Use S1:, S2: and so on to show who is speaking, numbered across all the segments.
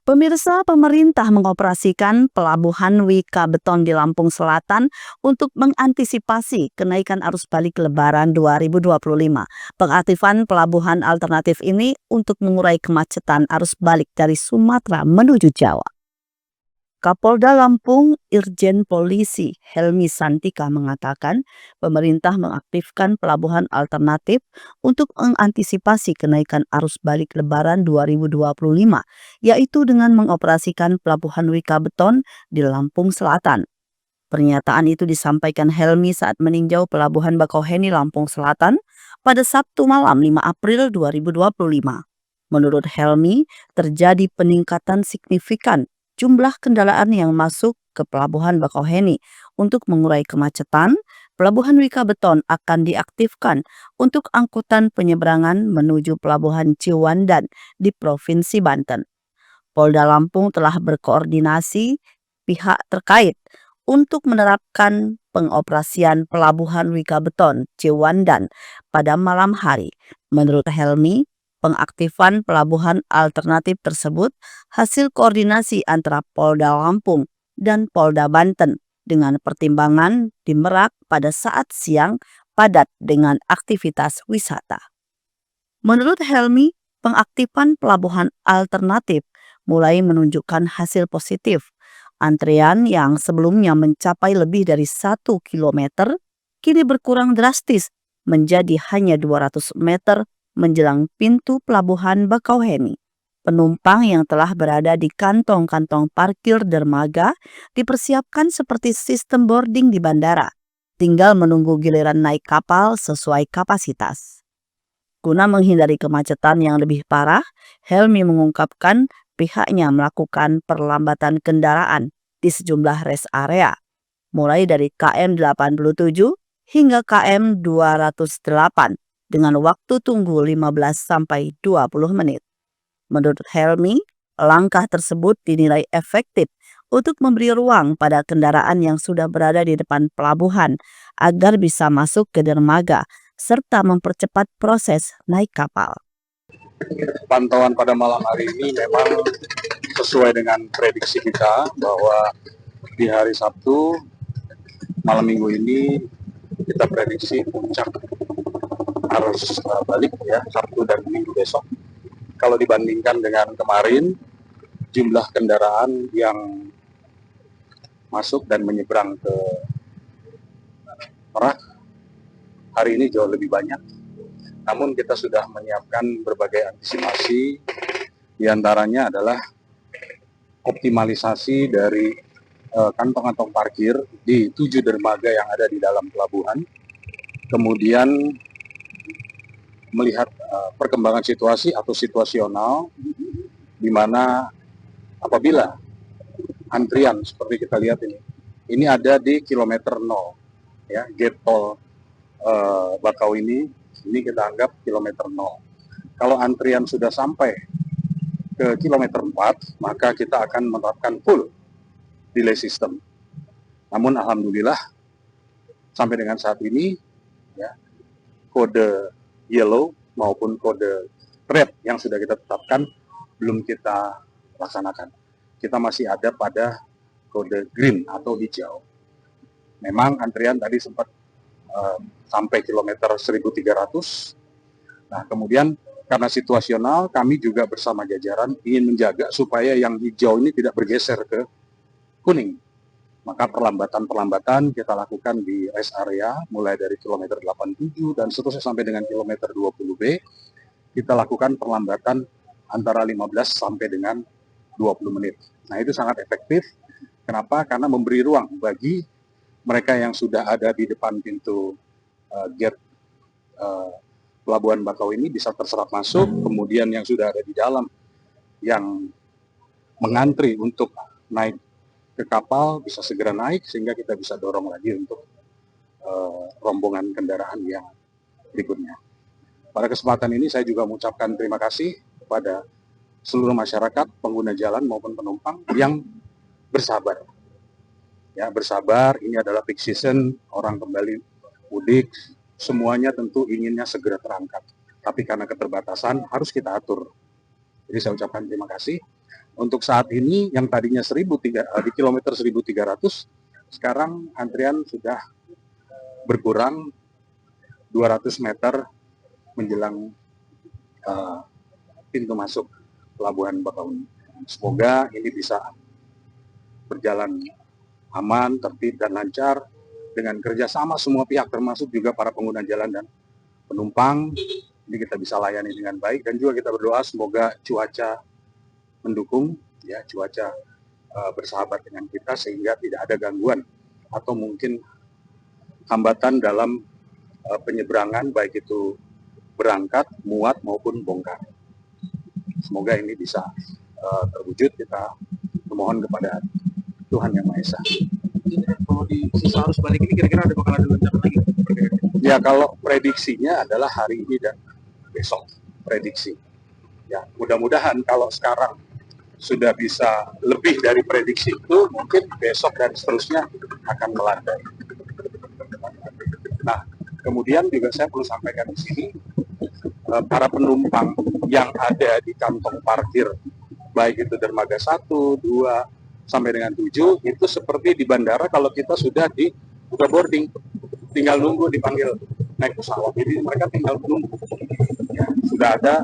S1: Pemirsa, pemerintah mengoperasikan pelabuhan Wika Beton di Lampung Selatan untuk mengantisipasi kenaikan arus balik Lebaran 2025. Pengaktifan pelabuhan alternatif ini untuk mengurai kemacetan arus balik dari Sumatera menuju Jawa. Kapolda Lampung Irjen Polisi Helmi Santika mengatakan pemerintah mengaktifkan pelabuhan alternatif untuk mengantisipasi kenaikan arus balik Lebaran 2025, yaitu dengan mengoperasikan pelabuhan Wika Beton di Lampung Selatan. Pernyataan itu disampaikan Helmi saat meninjau pelabuhan Bakauheni Lampung Selatan pada Sabtu malam 5 April 2025. Menurut Helmi, terjadi peningkatan signifikan jumlah kendaraan yang masuk ke pelabuhan Bakauheni. Untuk mengurai kemacetan, pelabuhan Wika Beton akan diaktifkan untuk angkutan penyeberangan menuju pelabuhan Ciwandan di Provinsi Banten. Polda Lampung telah berkoordinasi pihak terkait untuk menerapkan pengoperasian pelabuhan Wika Beton Ciwandan pada malam hari. Menurut Helmi, pengaktifan pelabuhan alternatif tersebut hasil koordinasi antara Polda Lampung dan Polda Banten dengan pertimbangan di Merak pada saat siang padat dengan aktivitas wisata. Menurut Helmi, pengaktifan pelabuhan alternatif mulai menunjukkan hasil positif. Antrean yang sebelumnya mencapai lebih dari 1 kilometer kini berkurang drastis menjadi hanya 200 meter menjelang pintu pelabuhan Bakauheni. Penumpang yang telah berada di kantong-kantong parkir dermaga dipersiapkan seperti sistem boarding di bandara. Tinggal menunggu giliran naik kapal sesuai kapasitas. Guna menghindari kemacetan yang lebih parah, Helmi mengungkapkan pihaknya melakukan perlambatan kendaraan di sejumlah rest area, mulai dari KM 87 hingga KM 208 dengan waktu tunggu 15-20 menit. Menurut Helmi, langkah tersebut dinilai efektif untuk memberi ruang pada kendaraan yang sudah berada di depan pelabuhan agar bisa masuk ke dermaga serta mempercepat proses naik kapal.
S2: Pantauan pada malam hari ini memang sesuai dengan prediksi kita bahwa di hari Sabtu malam minggu ini kita prediksi puncak arus balik ya Sabtu dan Minggu besok. Kalau dibandingkan dengan kemarin, jumlah kendaraan yang masuk dan menyeberang ke Merak hari ini jauh lebih banyak. Namun kita sudah menyiapkan berbagai antisipasi, diantaranya adalah optimalisasi dari kantong-kantong parkir di 7 dermaga yang ada di dalam pelabuhan. Kemudian melihat perkembangan situasi atau situasional, di mana apabila antrian seperti kita lihat ini ada di kilometer 0, ya, gate tol Bakauheni ini kita anggap kilometer 0. Kalau antrian sudah sampai ke kilometer 4, maka kita akan menerapkan full delay system. Namun alhamdulillah sampai dengan saat ini ya, kode yellow maupun kode red yang sudah kita tetapkan belum kita laksanakan. Kita masih ada pada kode green atau hijau. Memang antrian tadi sempat sampai kilometer 1300. Nah, kemudian karena situasional, kami juga bersama jajaran ingin menjaga supaya yang hijau ini tidak bergeser ke kuning. Maka perlambatan-perlambatan kita lakukan di rest area mulai dari kilometer 87 dan seterusnya sampai dengan kilometer 20B. Kita lakukan perlambatan antara 15 sampai dengan 20 menit. Nah, itu sangat efektif. Kenapa? Karena memberi ruang bagi mereka yang sudah ada di depan pintu gate pelabuhan Bakauheni bisa terserap masuk, kemudian yang sudah ada di dalam yang mengantri untuk naik ke kapal bisa segera naik sehingga kita bisa dorong lagi untuk rombongan kendaraan yang berikutnya. Pada kesempatan ini saya juga mengucapkan terima kasih kepada seluruh masyarakat, pengguna jalan maupun penumpang yang bersabar. Ya, bersabar, ini adalah peak season, orang kembali mudik, semuanya tentu inginnya segera terangkat. Tapi karena keterbatasan harus kita atur. Jadi saya ucapkan terima kasih. Untuk saat ini yang tadinya di kilometer 1300, sekarang antrian sudah berkurang 200 meter menjelang pintu masuk Pelabuhan Bakahuni. Semoga ini bisa berjalan aman, tertib, dan lancar dengan kerjasama semua pihak, termasuk juga para pengguna jalan dan penumpang. Ini kita bisa layani dengan baik, dan juga kita berdoa semoga cuaca mendukung, ya, cuaca bersahabat dengan kita sehingga tidak ada gangguan atau mungkin hambatan dalam penyeberangan, baik itu berangkat, muat maupun bongkar. Semoga ini bisa terwujud. Kita memohon kepada Tuhan Yang Maha Esa.
S3: Kalau di sisa arus balik ini kira-kira bakal ada lonjakan lagi?
S2: Ya, kalau prediksinya adalah hari ini dan besok, prediksi. Ya, mudah-mudahan kalau sekarang sudah bisa lebih dari prediksi itu, mungkin besok dan seterusnya akan melandai. Nah, kemudian juga saya perlu sampaikan di sini, para penumpang yang ada di kantong parkir, baik itu dermaga 1, 2, sampai dengan 7, itu seperti di bandara kalau kita sudah boarding, tinggal nunggu dipanggil naik pesawat. Jadi mereka tinggal menunggu. Ya, sudah ada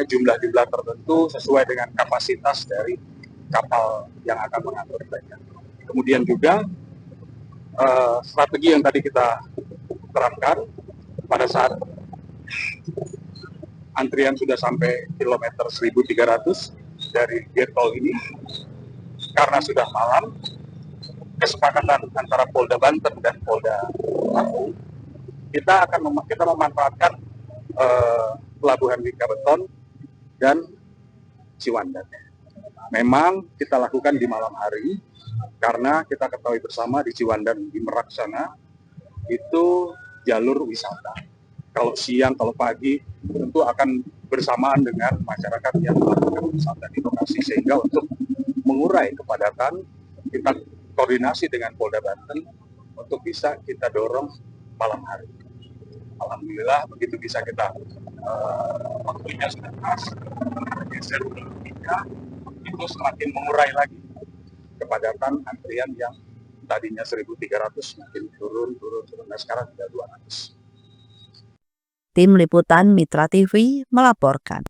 S2: jumlah-jumlah tertentu sesuai dengan kapasitas dari kapal yang akan mengangkut mereka. Kemudian juga strategi yang tadi kita terapkan pada saat antrian sudah sampai kilometer 1300 dari gate tol ini, karena sudah malam, kesepakatan antara Polda Banten dan Polda Lampung, kita memanfaatkan Pelabuhan Wika Beton dan Ciwandan. Memang kita lakukan di malam hari karena kita ketahui bersama di Ciwandan, di Merak sana itu jalur wisata. Kalau siang, kalau pagi tentu akan bersamaan dengan masyarakat yang melakukan wisata di lokasi, sehingga untuk mengurai kepadatan kita koordinasi dengan Polda Banten untuk bisa kita dorong malam hari. Alhamdulillah begitu bisa kita waktunya sudah pas, geser itu semakin mengurai lagi kepadatan antrian yang tadinya 1.300 makin turun. Nah, sekarang sudah 200.
S1: Tim Liputan Mitra TV melaporkan.